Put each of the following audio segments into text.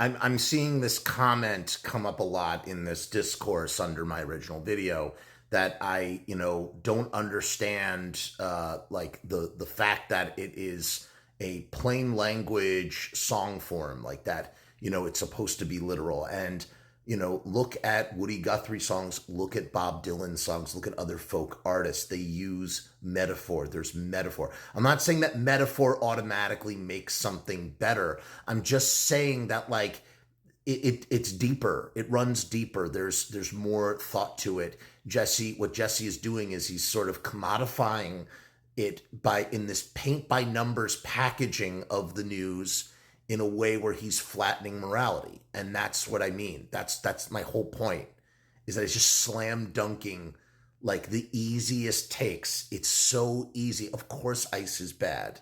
I'm seeing this comment come up a lot in this discourse under my original video that I don't understand, like the fact that it is a plain language song form like that. It's supposed to be literal. And look at Woody Guthrie songs, look at Bob Dylan songs, look at other folk artists. They use metaphor. There's metaphor. I'm not saying that metaphor automatically makes something better. I'm just saying that, like, it's deeper. It runs deeper. There's more thought to it. What Jesse is doing is he's sort of commodifying it in this paint by numbers packaging of the news in a way where he's flattening morality. And that's what I mean. That's my whole point, is that it's just slam dunking like the easiest takes. It's so easy. Of course ICE is bad.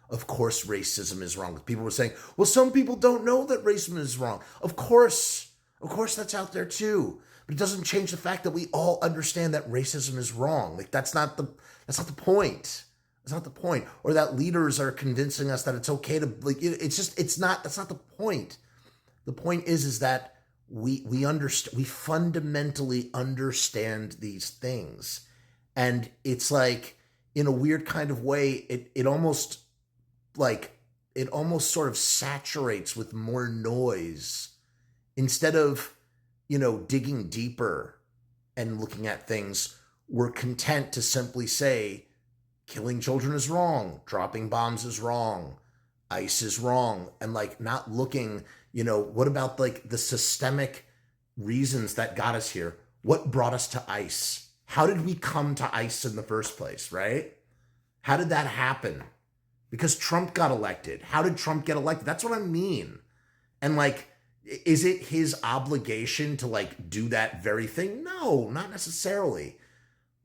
Of course racism is wrong. People were saying, well, some people don't know that racism is wrong. Of course that's out there too. But it doesn't change the fact that we all understand that racism is wrong. Like that's not the point. It's not the point. Or that leaders are convincing us that it's okay to, like, that's not the point. The point is that we fundamentally understand these things. And it's like, in a weird kind of way, it almost sort of saturates with more noise instead of, digging deeper and looking at things. We're content to simply say, killing children is wrong, dropping bombs is wrong, ICE is wrong, and like not looking, what about like the systemic reasons that got us here? What brought us to ICE? How did we come to ICE in the first place, right? How did that happen? Because Trump got elected. How did Trump get elected? That's what I mean. And like, is it his obligation to like do that very thing? No, not necessarily.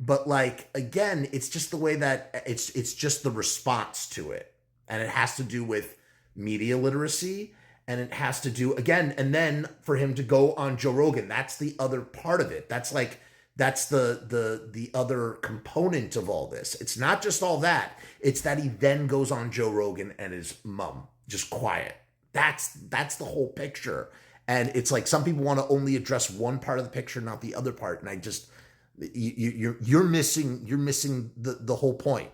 But like, again, it's just the way that it's just the response to it. And it has to do with media literacy. And it has to do, again, and then for him to go on Joe Rogan, that's the other part of it. That's the other component of all this. It's not just all that. It's that he then goes on Joe Rogan and is mum, just quiet. That's the whole picture. And it's like some people want to only address one part of the picture, not the other part. And you're missing the whole point.